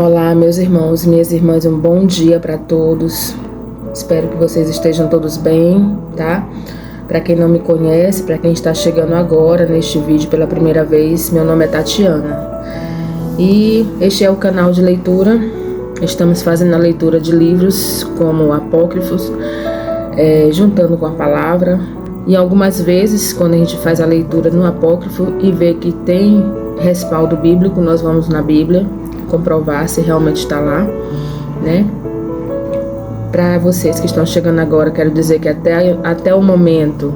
Olá, meus irmãos e minhas irmãs, um bom dia para todos. Espero que vocês estejam todos bem, tá? Para quem não me conhece, para quem está chegando agora neste vídeo pela primeira vez, meu nome é Tatiana. E este é o canal de leitura. Estamos fazendo a leitura de livros como apócrifos, juntando com a palavra. E algumas vezes, quando a gente faz a leitura no apócrifo e vê que tem respaldo bíblico, nós vamos na Bíblia comprovar se realmente está lá, né? Para vocês que estão chegando agora, quero dizer que até o momento,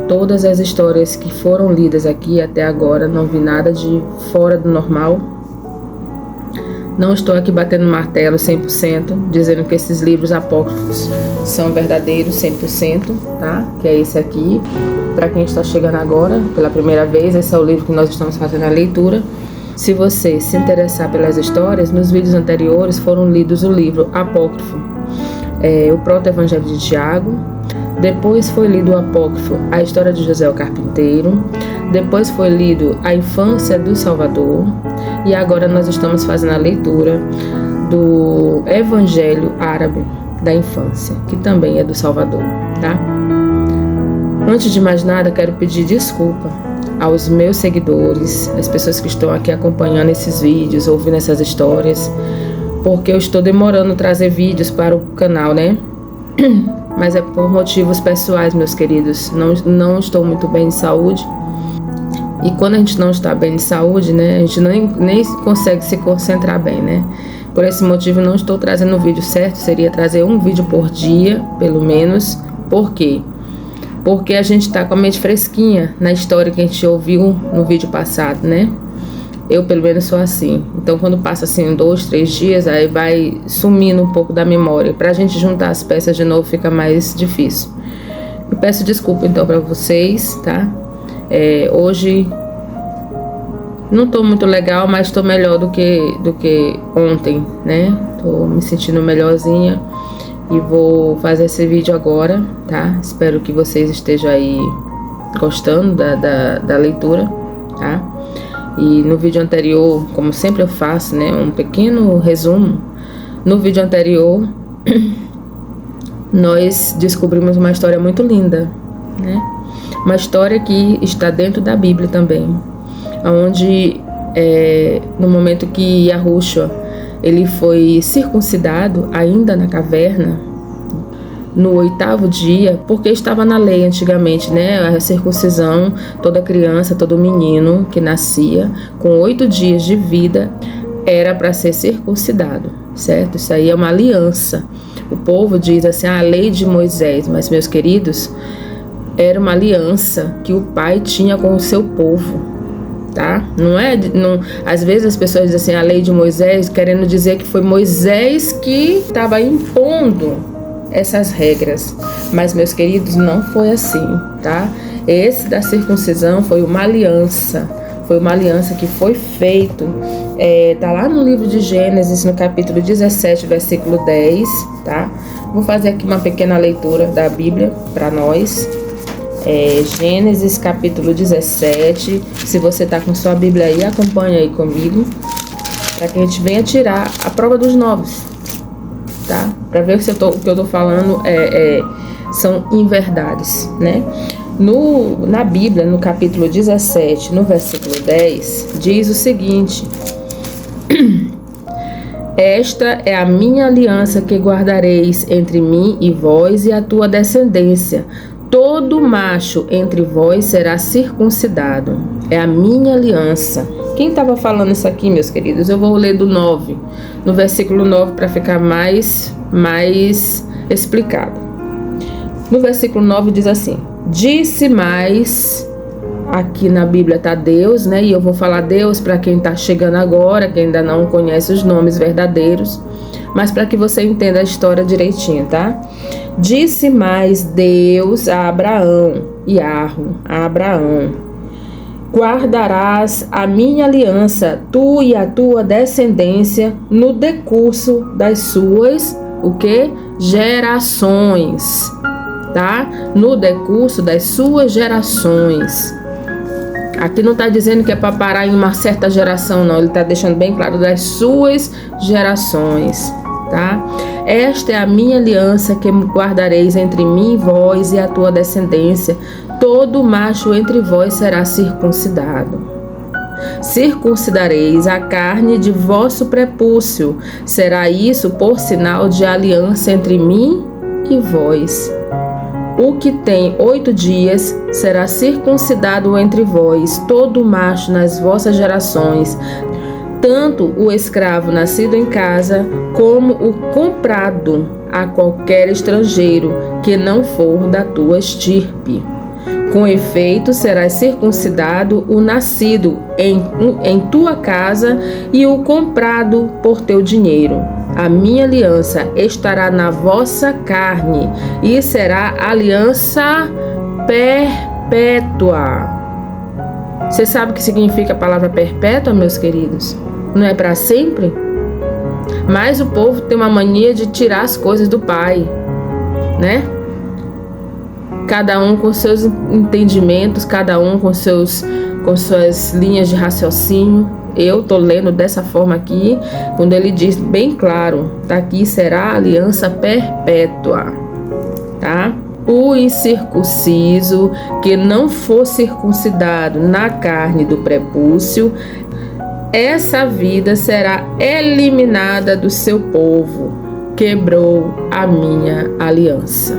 todas as histórias que foram lidas aqui até agora, não vi nada de fora do normal. Não estou aqui batendo martelo 100%, dizendo que esses livros apócrifos são verdadeiros 100%, tá? Que é esse aqui. Para quem está chegando agora pela primeira vez, esse é o livro que nós estamos fazendo a leitura. Se você se interessar pelas histórias, nos vídeos anteriores foram lidos o livro apócrifo, o Proto-Evangelho de Tiago. Depois foi lido o apócrifo, a história de José o Carpinteiro. Depois foi lido a infância do Salvador. E agora nós estamos fazendo a leitura do Evangelho árabe da infância, que também é do Salvador, tá? Antes de mais nada, quero pedir desculpa aos meus seguidores, as pessoas que estão aqui acompanhando esses vídeos, ouvindo essas histórias, porque eu estou demorando a trazer vídeos para o canal, né? Mas é por motivos pessoais, meus queridos. Não estou muito bem de saúde. E quando a gente não está bem de saúde, né, a gente nem consegue se concentrar bem, né? Por esse motivo, não estou trazendo o vídeo certo. Seria trazer um vídeo por dia, pelo menos. Por quê? Porque a gente está com a mente fresquinha na história que a gente ouviu no vídeo passado, né? Eu, pelo menos, sou assim. Então, quando passa assim 2, 3 dias, aí vai sumindo um pouco da memória. Pra gente juntar as peças de novo fica mais difícil. Eu peço desculpa, então, pra vocês, tá? Hoje não tô muito legal, mas tô melhor do que ontem, né? Tô me sentindo melhorzinha. E vou fazer esse vídeo agora, tá? Espero que vocês estejam aí gostando da leitura, tá? E no vídeo anterior, como sempre eu faço, né? Um pequeno resumo. No vídeo anterior, nós descobrimos uma história muito linda, né? Uma história que está dentro da Bíblia também. Onde, no momento que Yahushua, ele foi circuncidado ainda na caverna, no 8º dia, porque estava na lei antigamente, né? A circuncisão, toda criança, todo menino que nascia com 8 dias de vida era para ser circuncidado, certo? Isso aí é uma aliança. O povo diz assim, a lei de Moisés, mas meus queridos, era uma aliança que o pai tinha com o seu povo. Tá? Às vezes as pessoas dizem assim, a lei de Moisés, querendo dizer que foi Moisés que estava impondo essas regras. Mas, meus queridos, não foi assim, tá? Esse da circuncisão foi uma aliança. Foi uma aliança que foi feito. Tá lá no livro de Gênesis, no capítulo 17, versículo 10, tá? Vou fazer aqui uma pequena leitura da Bíblia para nós. Gênesis capítulo 17. Se você está com sua Bíblia aí, acompanha aí comigo, para que a gente venha tirar a prova dos 9, tá? Para ver se o que eu estou falando são inverdades, né? Na Bíblia, no capítulo 17, no versículo 10, diz o seguinte: esta é a minha aliança que guardareis entre mim e vós e a tua descendência. Todo macho entre vós será circuncidado. É a minha aliança. Quem estava falando isso aqui, meus queridos? Eu vou ler do 9, no versículo 9, para ficar mais explicado. No versículo 9 diz assim: disse mais, aqui na Bíblia está Deus, né? E eu vou falar Deus para quem está chegando agora, quem ainda não conhece os nomes verdadeiros, mas para que você entenda a história direitinho, tá? Disse mais Deus a Abraão, Yahweh, a Abraão: guardarás a minha aliança, tu e a tua descendência, no decurso das suas, gerações, tá? No decurso das suas gerações. Aqui não está dizendo que é para parar em uma certa geração, não. Ele está deixando bem claro das suas gerações, tá? Esta é a minha aliança que guardareis entre mim e vós e a tua descendência. Todo macho entre vós será circuncidado. Circuncidareis a carne de vosso prepúcio. Será isso por sinal de aliança entre mim e vós. O que tem 8 dias será circuncidado entre vós, todo macho nas vossas gerações, tanto o escravo nascido em casa, como o comprado a qualquer estrangeiro que não for da tua estirpe. Com efeito, serás circuncidado o nascido em tua casa e o comprado por teu dinheiro. A minha aliança estará na vossa carne e será aliança perpétua. Você sabe o que significa a palavra perpétua, meus queridos? Não é para sempre? Mas o povo tem uma mania de tirar as coisas do Pai, né? Cada um com seus entendimentos, cada um com suas linhas de raciocínio. Eu estou lendo dessa forma aqui, quando ele diz bem claro, daqui será a aliança perpétua, tá? O incircunciso que não for circuncidado na carne do prepúcio, essa vida será eliminada do seu povo, quebrou a minha aliança.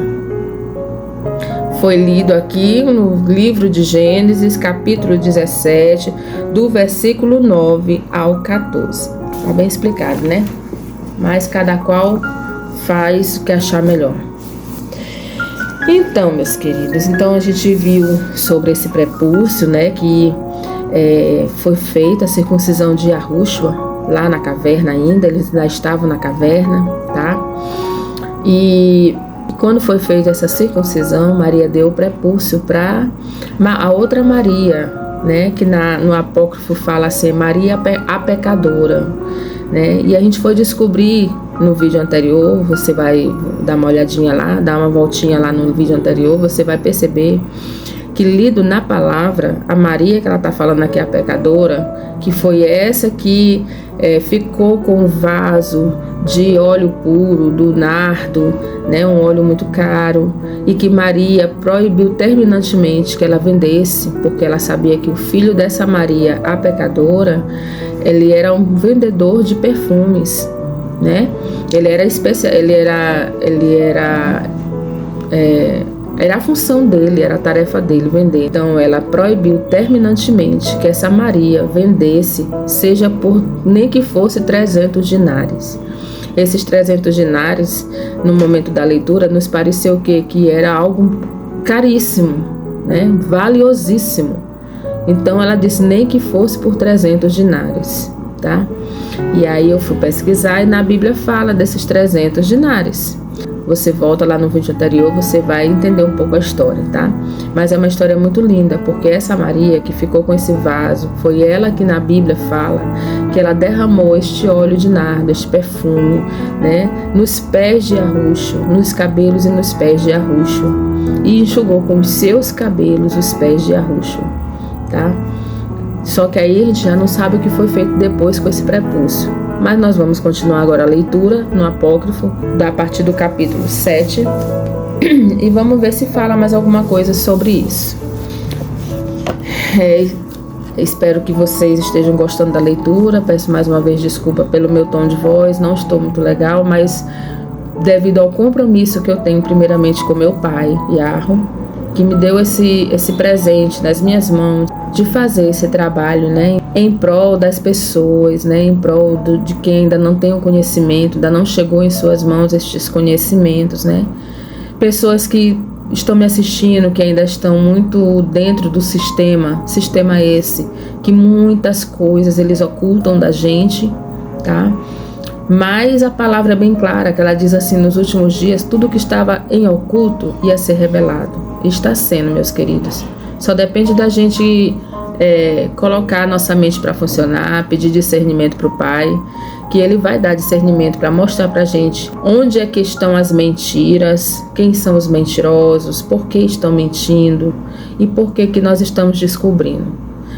Foi lido aqui no livro de Gênesis, capítulo 17, do versículo 9 ao 14. Tá bem explicado, né? Mas cada qual faz o que achar melhor. Então, meus queridos, a gente viu sobre esse prepúcio, né? Que foi feita a circuncisão de Yahushua, lá na caverna ainda, eles ainda estavam na caverna, tá? E quando foi feita essa circuncisão, Maria deu o prepúcio para a outra Maria, né? Que no apócrifo fala assim, Maria a pecadora, né? E a gente foi descobrir no vídeo anterior, você vai dar uma olhadinha lá, dar uma voltinha lá no vídeo anterior, você vai perceber que lido na palavra, a Maria que ela está falando aqui, a pecadora, que foi essa que ficou com o vaso de óleo puro, do nardo, né, um óleo muito caro, e que Maria proibiu terminantemente que ela vendesse, porque ela sabia que o filho dessa Maria, a pecadora, ele era um vendedor de perfumes, né? Era a função dele, era a tarefa dele vender. Então ela proibiu terminantemente que essa Maria vendesse, seja por nem que fosse 300 dinares. Esses 300 dinares, no momento da leitura, nos pareceu que era algo caríssimo, né? Valiosíssimo. Então ela disse nem que fosse por 300 dinares, tá? E aí eu fui pesquisar e na Bíblia fala desses 300 dinares. Você volta lá no vídeo anterior, você vai entender um pouco a história, tá? Mas é uma história muito linda, porque essa Maria que ficou com esse vaso, foi ela que na Bíblia fala que ela derramou este óleo de nardo, este perfume, né? Nos pés de Yahushua, nos cabelos e nos pés de Yahushua, e enxugou com os seus cabelos os pés de Yahushua, tá? Só que aí a gente já não sabe o que foi feito depois com esse prepúcio. Mas nós vamos continuar agora a leitura no apócrifo, a partir do capítulo 7, e vamos ver se fala mais alguma coisa sobre isso. Espero que vocês estejam gostando da leitura. Peço mais uma vez desculpa pelo meu tom de voz, não estou muito legal, mas devido ao compromisso que eu tenho primeiramente com meu pai, Yahoo, que me deu esse presente nas minhas mãos, de fazer esse trabalho, né, em prol das pessoas, né, em prol de quem ainda não tem o conhecimento, ainda não chegou em suas mãos estes conhecimentos, né, pessoas que estão me assistindo, que ainda estão muito dentro do sistema esse, que muitas coisas eles ocultam da gente, tá? Mas a palavra é bem clara, que ela diz assim, nos últimos dias, tudo que estava em oculto ia ser revelado. E está sendo, meus queridos. Só depende da gente colocar a nossa mente para funcionar, pedir discernimento para o Pai, que Ele vai dar discernimento para mostrar para a gente onde é que estão as mentiras, quem são os mentirosos, por que estão mentindo e por que nós estamos descobrindo.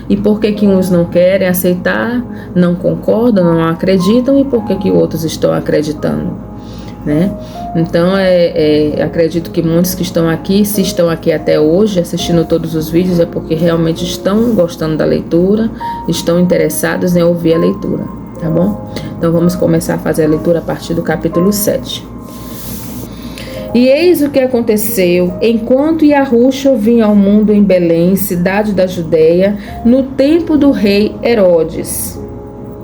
E por que uns não querem aceitar, não concordam, não acreditam, e por que outros estão acreditando, né? Então, acredito que muitos que estão aqui, se estão aqui até hoje assistindo todos os vídeos, é porque realmente estão gostando da leitura, estão interessados em ouvir a leitura, tá bom? Então vamos começar a fazer a leitura a partir do capítulo 7. E eis o que aconteceu enquanto Yahushua vinha ao mundo em Belém, cidade da Judeia, no tempo do rei Herodes.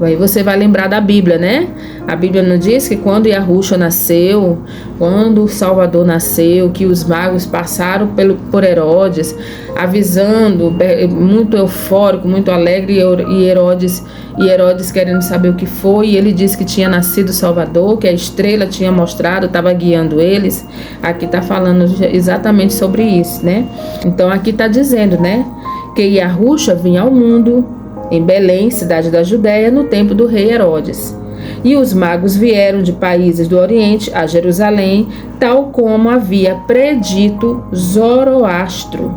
Aí você vai lembrar da Bíblia, né? A Bíblia não diz que quando Yahushua nasceu, quando o Salvador nasceu, que os magos passaram por Herodes, avisando, muito eufórico, muito alegre, e Herodes querendo saber o que foi, e ele disse que tinha nascido o Salvador, que a estrela tinha mostrado, estava guiando eles. Aqui está falando exatamente sobre isso, né? Então aqui está dizendo, né, que Yahushua vinha ao mundo em Belém, cidade da Judeia, no tempo do rei Herodes. E os magos vieram de países do Oriente a Jerusalém, tal como havia predito Zoroastro.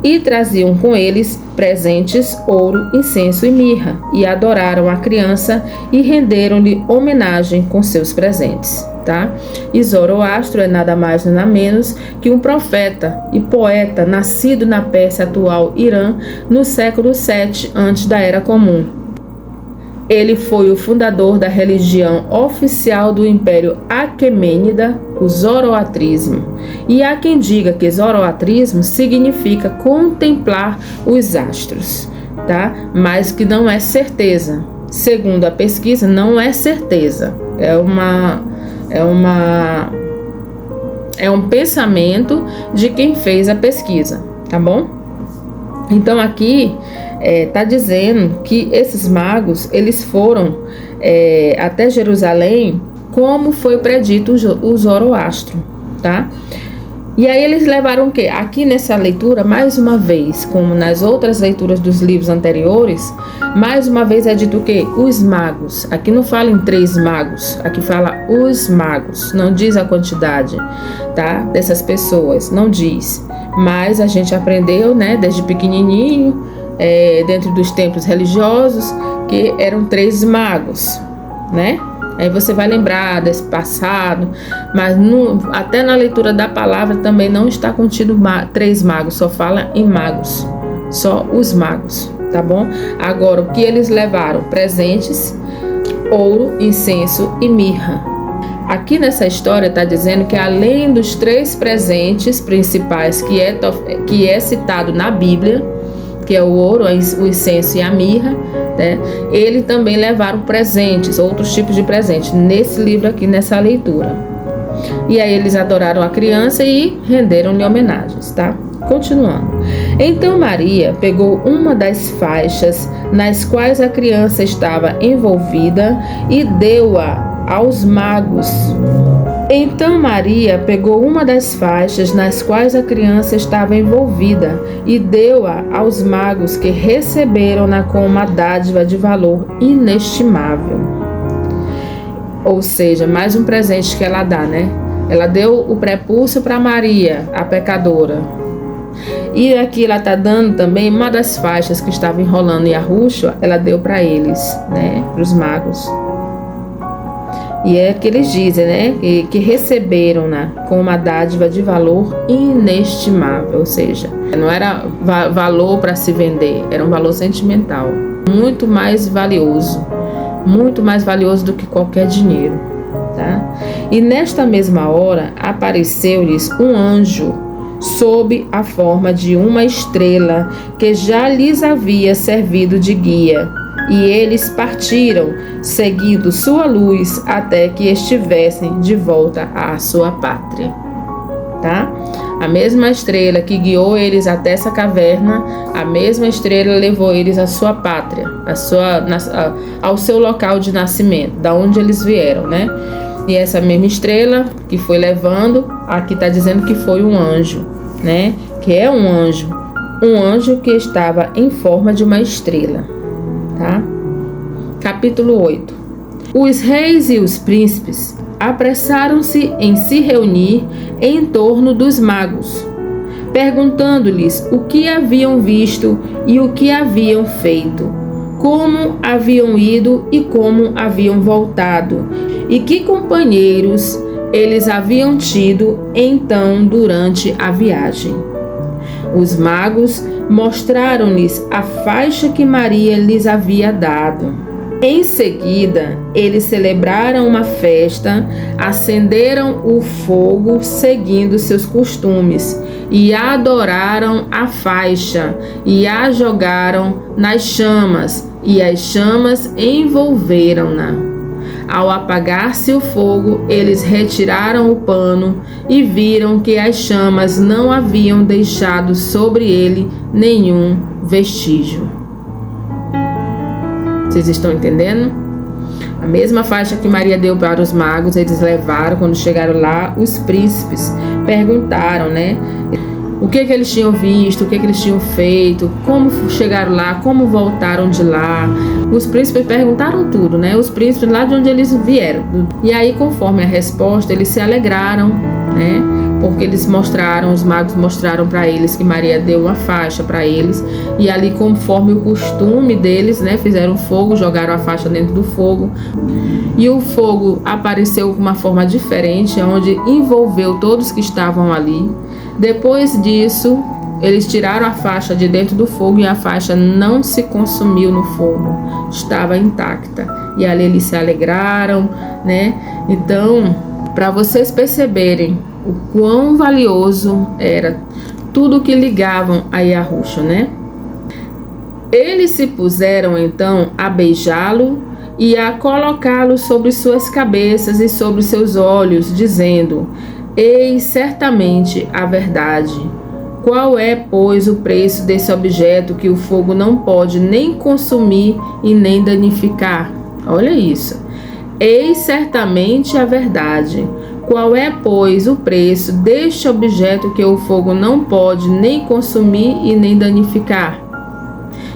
E traziam com eles presentes, ouro, incenso e mirra, e adoraram a criança e renderam-lhe homenagem com seus presentes. Tá? E Zoroastro é nada mais nada menos que um profeta e poeta nascido na Pérsia atual Irã no século 7 antes da Era Comum. Ele foi o fundador da religião oficial do Império Aquemênida, o Zoroatrismo. E há quem diga que Zoroatrismo significa contemplar os astros, tá? Mas que não é certeza. Segundo a pesquisa, não é certeza. É um pensamento de quem fez a pesquisa, tá bom? Então aqui tá dizendo que esses magos, eles foram até Jerusalém, como foi predito o Zoroastro, tá? E aí eles levaram o quê? Aqui nessa leitura, mais uma vez, como nas outras leituras dos livros anteriores, mais uma vez é dito o quê? Os magos. Aqui não fala em 3 magos, aqui fala os magos. Não diz a quantidade, tá? Dessas pessoas, não diz. Mas a gente aprendeu, né, desde pequenininho, dentro dos templos religiosos, que eram 3 magos, né? Aí você vai lembrar desse passado, mas até na leitura da palavra também não está contido 3 magos, só fala em magos, só os magos, tá bom? Agora, o que eles levaram? Presentes, ouro, incenso e mirra. Aqui nessa história está dizendo que além dos 3 presentes principais que é citado na Bíblia, que é o ouro, o incenso e a mirra, né? Eles também levaram presentes, outros tipos de presentes, nesse livro aqui, nessa leitura. E aí eles adoraram a criança e renderam-lhe homenagens, tá? Continuando. Então Maria pegou uma das faixas nas quais a criança estava envolvida e deu-a aos magos. Então Maria pegou uma das faixas nas quais a criança estava envolvida e deu-a aos magos, que receberam-na com uma dádiva de valor inestimável. Ou seja, mais um presente que ela dá, né? Ela deu o prepúcio para Maria, a pecadora. E aqui ela está dando também uma das faixas que estava enrolando em Yahushua, ela deu para eles, né? Para os magos. E é que eles dizem, né, que receberam-na com uma dádiva de valor inestimável, ou seja, não era valor para se vender, era um valor sentimental, muito mais valioso do que qualquer dinheiro, tá? E nesta mesma hora apareceu-lhes um anjo sob a forma de uma estrela que já lhes havia servido de guia. E eles partiram, seguindo sua luz, até que estivessem de volta à sua pátria. Tá? A mesma estrela que guiou eles até essa caverna, a mesma estrela levou eles à sua pátria, ao seu local de nascimento, da onde eles vieram, né? E essa mesma estrela que foi levando, aqui está dizendo que foi um anjo, né? Que é um anjo que estava em forma de uma estrela. Tá? Capítulo 8. Os reis e os príncipes apressaram-se em se reunir em torno dos magos, perguntando-lhes o que haviam visto e o que haviam feito, como haviam ido e como haviam voltado, e que companheiros eles haviam tido então durante a viagem. Os magos mostraram-lhes a faixa que Maria lhes havia dado. Em seguida, eles celebraram uma festa, acenderam o fogo seguindo seus costumes e adoraram a faixa e a jogaram nas chamas, e as chamas envolveram-na. Ao apagar-se o fogo, eles retiraram o pano e viram que as chamas não haviam deixado sobre ele nenhum vestígio. Vocês estão entendendo? A mesma faixa que Maria deu para os magos, eles levaram. Quando chegaram lá, os príncipes perguntaram, né? O que eles tinham visto, o que eles tinham feito, como chegaram lá, como voltaram de lá. Os príncipes perguntaram tudo, né? Os príncipes lá de onde eles vieram. E aí, conforme a resposta, eles se alegraram, né? Porque os magos mostraram para eles que Maria deu uma faixa para eles. E ali, conforme o costume deles, né? Fizeram fogo, jogaram a faixa dentro do fogo. E o fogo apareceu de uma forma diferente, onde envolveu todos que estavam ali. Depois disso, eles tiraram a faixa de dentro do fogo e a faixa não se consumiu no fogo, estava intacta. E ali eles se alegraram, né? Então, para vocês perceberem o quão valioso era tudo que ligavam a Yahusha, né? Eles se puseram então a beijá-lo e a colocá-lo sobre suas cabeças e sobre seus olhos, dizendo: eis certamente a verdade. Qual é, pois, o preço desse objeto que o fogo não pode nem consumir e nem danificar? Olha isso. Eis certamente a verdade. Qual é, pois, o preço deste objeto que o fogo não pode nem consumir e nem danificar?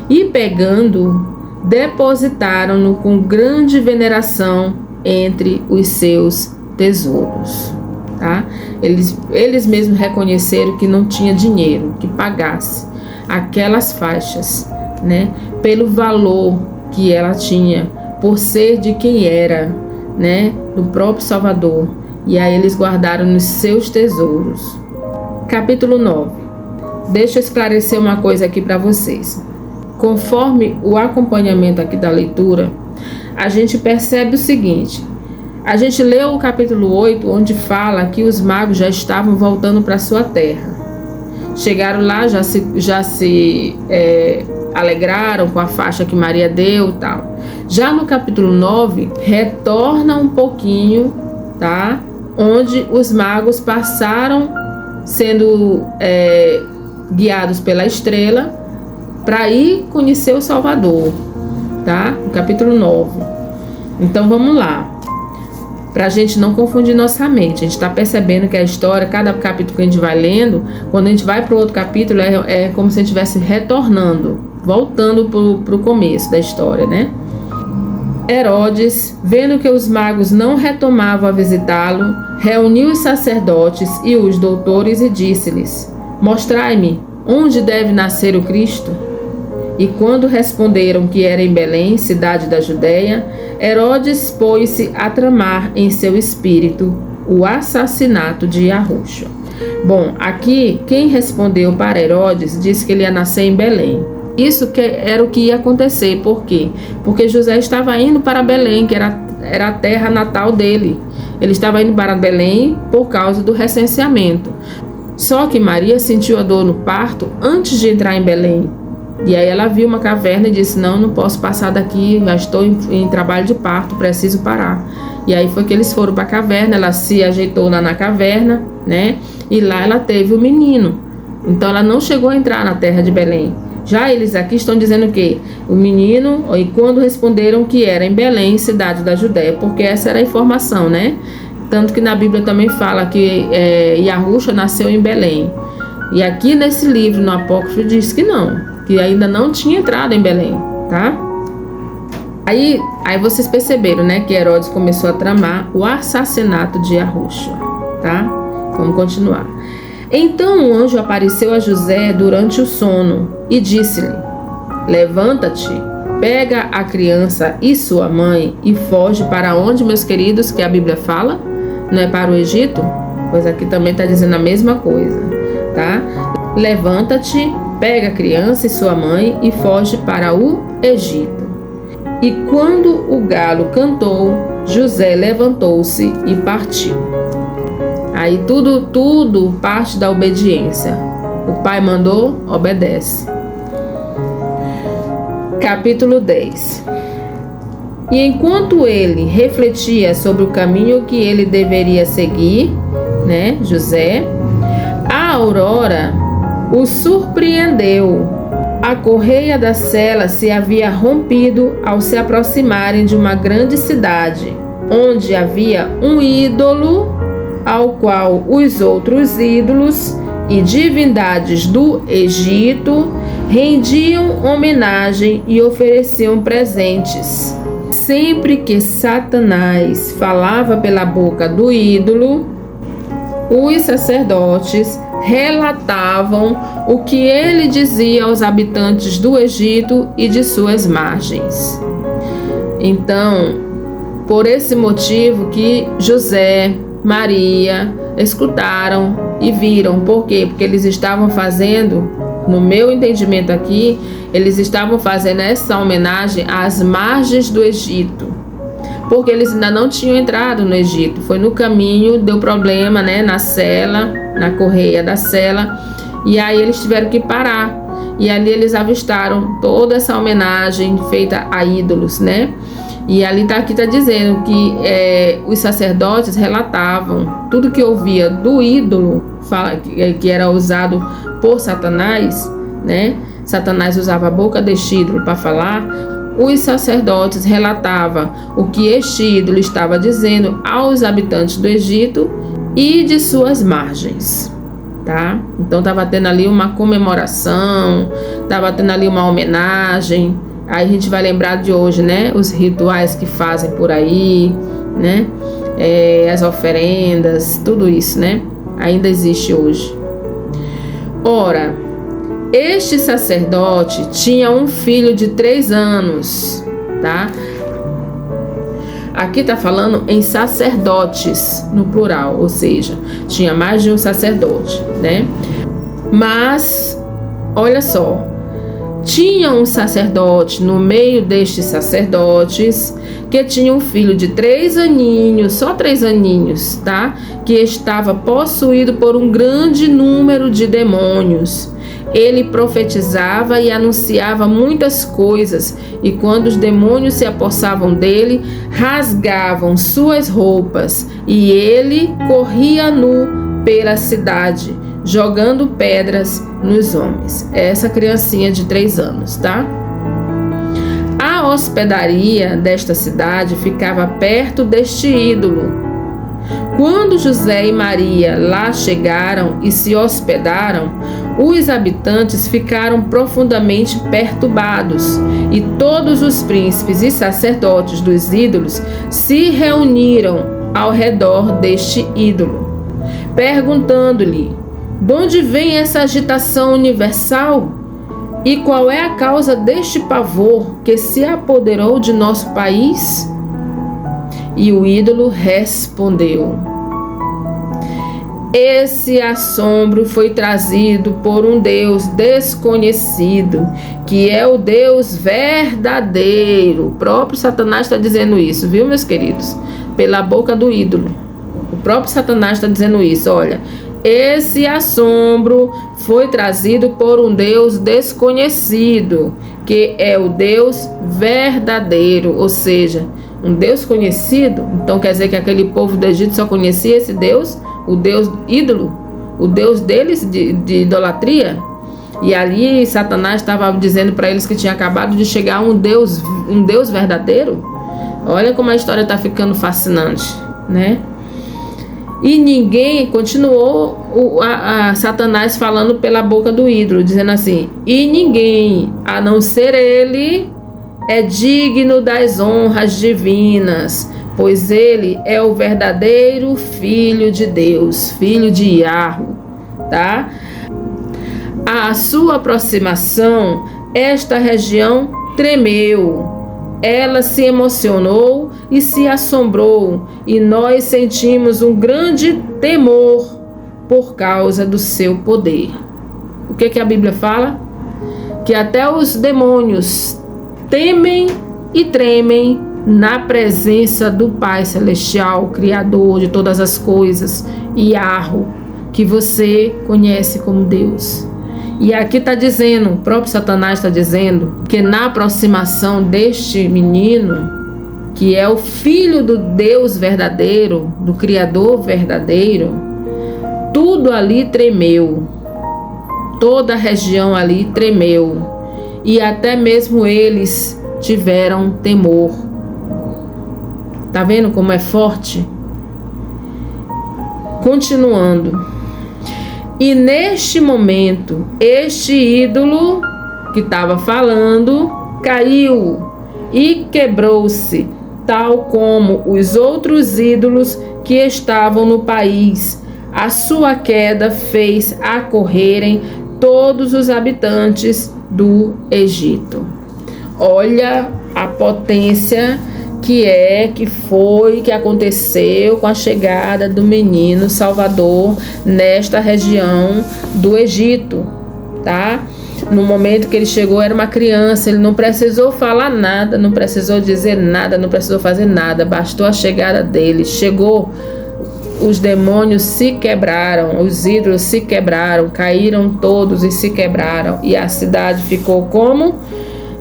E pegando, depositaram-no com grande veneração entre os seus tesouros. Tá? Eles mesmos reconheceram que não tinha dinheiro que pagasse aquelas faixas, né? Pelo valor que ela tinha, por ser de quem era, né? Do próprio Salvador. E aí eles guardaram nos seus tesouros. Capítulo 9. Deixa eu esclarecer uma coisa aqui para vocês. Conforme o acompanhamento aqui da leitura, a gente percebe o seguinte. A gente leu o capítulo 8, onde fala que os magos já estavam voltando para sua terra. Chegaram lá, já se alegraram com a faixa que Maria deu e tal. Já no capítulo 9, retorna um pouquinho, tá? Onde os magos passaram sendo guiados pela estrela para ir conhecer o Salvador, tá? No capítulo 9. Então vamos lá. Para a gente não confundir nossa mente. A gente está percebendo que a história, cada capítulo que a gente vai lendo, quando a gente vai para o outro capítulo, é como se a gente estivesse retornando, voltando para o começo da história, né? Herodes, vendo que os magos não retomavam a visitá-lo, reuniu os sacerdotes e os doutores e disse-lhes: mostrai-me onde deve nascer o Cristo. E quando responderam que era em Belém, cidade da Judéia, Herodes pôs-se a tramar em seu espírito o assassinato de Yahusha. Bom, aqui quem respondeu para Herodes disse que ele ia nascer em Belém. Isso que era o que ia acontecer. Por quê? Porque José estava indo para Belém, que era a terra natal dele. Ele estava indo para Belém por causa do recenseamento. Só que Maria sentiu a dor no parto antes de entrar em Belém. E aí ela viu uma caverna e disse: não posso passar daqui, já estou em trabalho de parto, preciso parar. E aí foi que eles foram para a caverna, ela se ajeitou lá na caverna, né? E lá ela teve o menino. Então ela não chegou a entrar na terra de Belém. Já eles aqui estão dizendo que o menino, e quando responderam que era em Belém, cidade da Judéia, porque essa era a informação, né? Tanto que na Bíblia também fala que Yahusha nasceu em Belém. E aqui nesse livro, no Apócrifo, diz que não, que ainda não tinha entrado em Belém, tá? Aí vocês perceberam, né, que Herodes começou a tramar o assassinato de Yahusha, tá? Vamos continuar. Então o anjo apareceu a José durante o sono e disse-lhe: levanta-te, pega a criança e sua mãe e foge para onde, meus queridos, que a Bíblia fala? Não é para o Egito? Pois aqui também está dizendo a mesma coisa, tá? Levanta-te, pega a criança e sua mãe e foge para o Egito. E quando o galo cantou, José levantou-se e partiu. Aí tudo parte da obediência. O pai mandou, obedece. Capítulo 10. E enquanto ele refletia sobre o caminho que ele deveria seguir, José, a aurora o surpreendeu. A correia da sela se havia rompido ao se aproximarem de uma grande cidade, onde havia um ídolo ao qual os outros ídolos e divindades do Egito rendiam homenagem e ofereciam presentes. Sempre que Satanás falava pela boca do ídolo, os sacerdotes relatavam o que ele dizia aos habitantes do Egito e de suas margens. Então, por esse motivo que José, Maria escutaram e viram. Por quê? Porque eles estavam fazendo, no meu entendimento aqui, eles estavam fazendo essa homenagem às margens do Egito, porque eles ainda não tinham entrado no Egito. Foi no caminho, deu problema, na sela, na correia da sela, e aí eles tiveram que parar. E ali eles avistaram toda essa homenagem feita a ídolos, E ali aqui está dizendo que os sacerdotes relatavam tudo que ouvia do ídolo que era usado por Satanás, Satanás usava a boca deste ídolo para falar. Os sacerdotes relatavam o que este ídolo estava dizendo aos habitantes do Egito e de suas margens, tá? Então estava tendo ali uma comemoração, estava tendo ali uma homenagem. Aí a gente vai lembrar de hoje, os rituais que fazem por aí, as oferendas, tudo isso, ainda existe hoje. Ora, este sacerdote tinha um filho de 3 anos, tá? Aqui está falando em sacerdotes, no plural, ou seja, tinha mais de um sacerdote, Mas, olha só, tinha um sacerdote no meio destes sacerdotes que tinha um filho de 3 aninhos, só 3 aninhos, tá? Que estava possuído por um grande número de demônios. Ele profetizava e anunciava muitas coisas, e quando os demônios se apossavam dele, rasgavam suas roupas, e ele corria nu pela cidade, jogando pedras nos homens. Essa criancinha de 3 anos, tá? A hospedaria desta cidade ficava perto deste ídolo. Quando José e Maria lá chegaram e se hospedaram, os habitantes ficaram profundamente perturbados, e todos os príncipes e sacerdotes dos ídolos se reuniram ao redor deste ídolo, perguntando-lhe: de onde vem essa agitação universal? E qual é a causa deste pavor que se apoderou de nosso país? E o ídolo respondeu: esse assombro foi trazido por um Deus desconhecido, que é o Deus verdadeiro. O próprio Satanás está dizendo isso, viu, meus queridos? Pela boca do ídolo. O próprio Satanás está dizendo isso, olha. Esse assombro foi trazido por um Deus desconhecido, que é o Deus verdadeiro, ou seja, um Deus conhecido. Então quer dizer que aquele povo do Egito só conhecia esse Deus, o Deus ídolo, o Deus deles de idolatria. E ali Satanás estava dizendo para eles que tinha acabado de chegar um Deus verdadeiro. Olha como a história está ficando fascinante, E ninguém, continuou a Satanás falando pela boca do ídolo, dizendo assim: e ninguém, a não ser ele, é digno das honras divinas, pois ele é o verdadeiro Filho de Deus, Filho de Yahweh, tá? À sua aproximação, esta região tremeu. Ela se emocionou e se assombrou, e nós sentimos um grande temor por causa do seu poder. O que a Bíblia fala? Que até os demônios temem e tremem na presença do Pai Celestial, Criador de todas as coisas, Yahweh, que você conhece como Deus. E aqui está dizendo, o próprio Satanás está dizendo, que na aproximação deste menino, que é o filho do Deus verdadeiro, do Criador verdadeiro, tudo ali tremeu. Toda a região ali tremeu. E até mesmo eles tiveram temor. Tá vendo como é forte? Continuando. E neste momento, este ídolo que estava falando caiu e quebrou-se, tal como os outros ídolos que estavam no país. A sua queda fez acorrerem todos os habitantes do Egito. Olha a potência que aconteceu com a chegada do menino Salvador nesta região do Egito, tá? No momento que ele chegou, era uma criança, ele não precisou falar nada, não precisou dizer nada, não precisou fazer nada, bastou a chegada dele. Chegou, os demônios se quebraram, os ídolos se quebraram, caíram todos e se quebraram, e a cidade ficou como?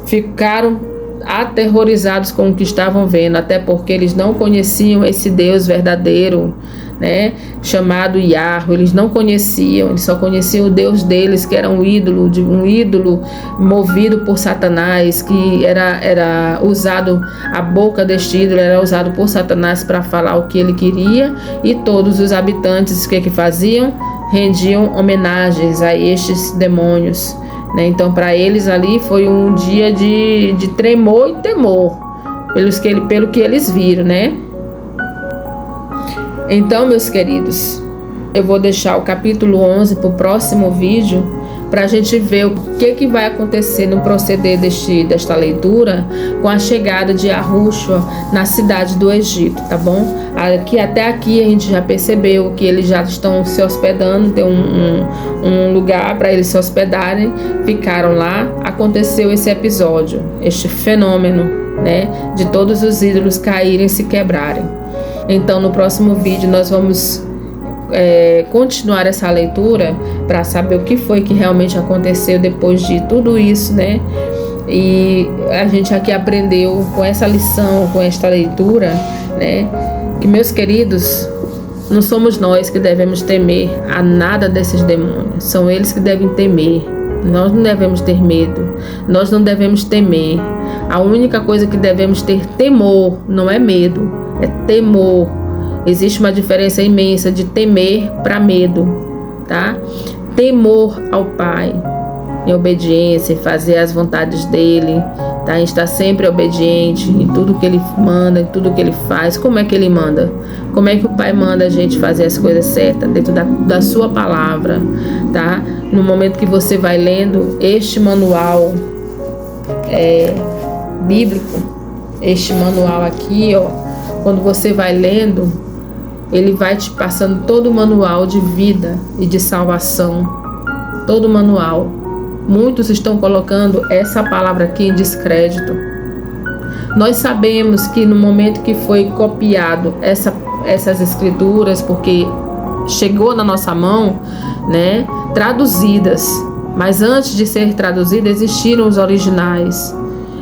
Ficaram aterrorizados com o que estavam vendo, até porque eles não conheciam esse Deus verdadeiro, né, chamado Yahweh. Eles não conheciam, eles só conheciam o Deus deles, que era um ídolo movido por Satanás, que era usado, a boca deste ídolo era usado por Satanás para falar o que ele queria, e todos os habitantes que faziam? Rendiam homenagens a estes demônios. Então, para eles ali foi um dia de tremor e temor, pelo que eles viram, né? Então, meus queridos, eu vou deixar o capítulo 11 para o próximo vídeo, para a gente ver o que vai acontecer no proceder desta leitura com a chegada de Yahushua na cidade do Egito, tá bom? Até aqui a gente já percebeu que eles já estão se hospedando, tem um lugar para eles se hospedarem, ficaram lá. Aconteceu esse episódio, este fenômeno, né, de todos os ídolos caírem e se quebrarem. Então, no próximo vídeo nós vamos continuar essa leitura para saber o que foi que realmente aconteceu depois de tudo isso, né? E a gente aqui aprendeu com essa lição, com esta leitura, né, que, meus queridos, não somos nós que devemos temer a nada desses demônios, são eles que devem temer. Nós não devemos ter medo, nós não devemos temer. A única coisa que devemos ter temor não é medo, é temor. Existe uma diferença imensa de temer para medo, tá? Temor ao Pai, em obediência, fazer as vontades dele, tá? A gente está sempre obediente em tudo que ele manda, em tudo que ele faz. Como é que ele manda? Como é que o Pai manda a gente fazer as coisas certas? Dentro da sua palavra, tá? No momento que você vai lendo este manual bíblico, este manual aqui, ó, quando você vai lendo, ele vai te passando todo o manual de vida e de salvação, todo o manual. Muitos estão colocando essa palavra aqui em descrédito. Nós sabemos que no momento que foi copiado essas escrituras, porque chegou na nossa mão, né, traduzidas, mas antes de ser traduzidas existiram os originais.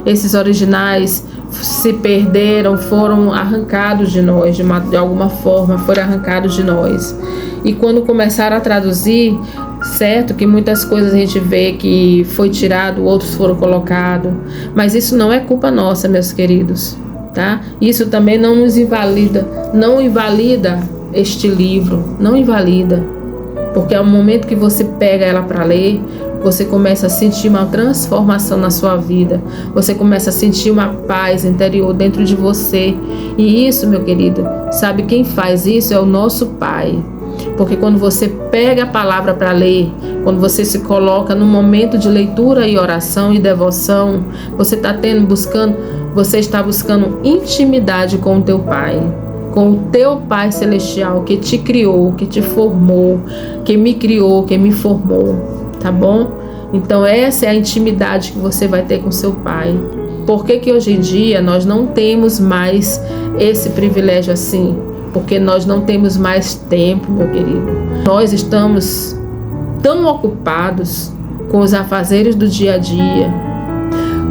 Esses originais se perderam, foram arrancados de nós, de alguma forma foram arrancados de nós. E quando começaram a traduzir, certo que muitas coisas a gente vê que foi tirado, outros foram colocados, mas isso não é culpa nossa, meus queridos, tá? Isso também não nos invalida, não invalida este livro, não invalida, porque ao momento que você pega ela para ler, você começa a sentir uma transformação na sua vida. Você começa a sentir uma paz interior dentro de você. E isso, meu querido, sabe quem faz isso? É o nosso Pai. Porque quando você pega a palavra para ler, quando você se coloca no momento de leitura e oração e devoção, você está buscando intimidade com o teu Pai, com o teu Pai Celestial que te criou, que te formou, que me criou, que me formou, tá bom? Então essa é a intimidade que você vai ter com seu Pai. Por que hoje em dia nós não temos mais esse privilégio assim? Porque nós não temos mais tempo, meu querido. Nós estamos tão ocupados com os afazeres do dia a dia,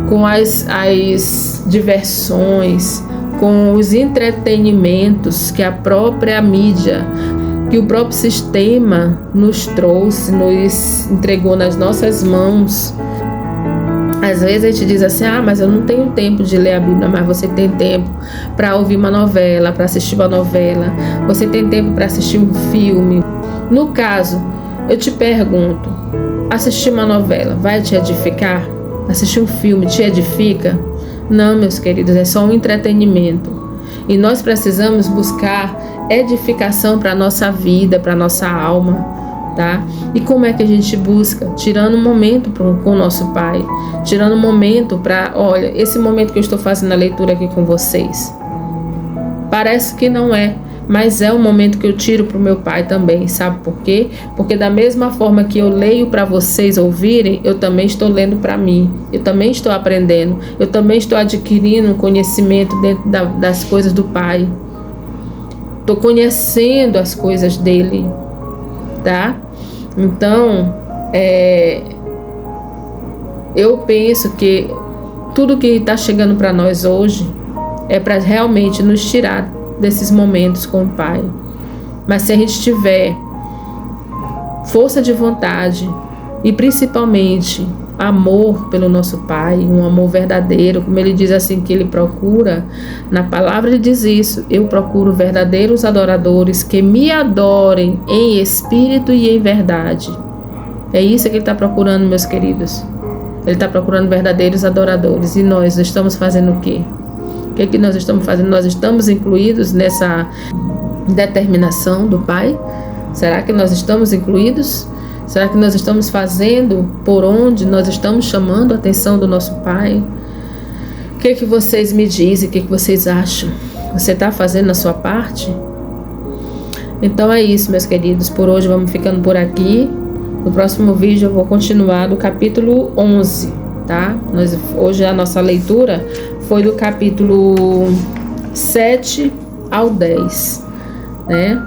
com as diversões, com os entretenimentos que a própria mídia, que o próprio sistema nos trouxe, nos entregou nas nossas mãos. Às vezes a gente diz assim, mas eu não tenho tempo de ler a Bíblia, mas você tem tempo para ouvir uma novela, para assistir uma novela, você tem tempo para assistir um filme. No caso, eu te pergunto, assistir uma novela vai te edificar? Assistir um filme te edifica? Não, meus queridos, é só um entretenimento. E nós precisamos buscar edificação para a nossa vida, para a nossa alma. Tá? E como é que a gente busca? Tirando um momento com o nosso Pai, tirando um momento para, olha, esse momento que eu estou fazendo a leitura aqui com vocês, parece que não é, mas é um momento que eu tiro para o meu Pai também, sabe por quê? Porque da mesma forma que eu leio para vocês ouvirem, eu também estou lendo para mim, eu também estou aprendendo, eu também estou adquirindo um conhecimento dentro das coisas do Pai, estou conhecendo as coisas dele, tá? Então, eu penso que tudo que está chegando para nós hoje é para realmente nos tirar desses momentos com o Pai. Mas se a gente tiver força de vontade e principalmente amor pelo nosso Pai, um amor verdadeiro, como ele diz assim que ele procura, na palavra ele diz isso, eu procuro verdadeiros adoradores que me adorem em espírito e em verdade. É isso que ele está procurando, meus queridos. Ele está procurando verdadeiros adoradores. E nós estamos fazendo o quê? O que nós estamos fazendo? Nós estamos incluídos nessa determinação do Pai? Será que nós estamos incluídos? Será que nós estamos fazendo por onde nós estamos chamando a atenção do nosso Pai? O que vocês me dizem? O que vocês acham? Você está fazendo a sua parte? Então é isso, meus queridos. Por hoje vamos ficando por aqui. No próximo vídeo eu vou continuar do capítulo 11, tá? Hoje a nossa leitura foi do capítulo 7 ao 10, né?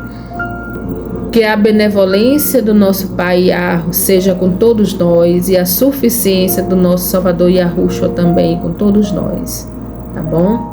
Que a benevolência do nosso Pai Yahweh seja com todos nós e a suficiência do nosso Salvador Yahushua também com todos nós, tá bom?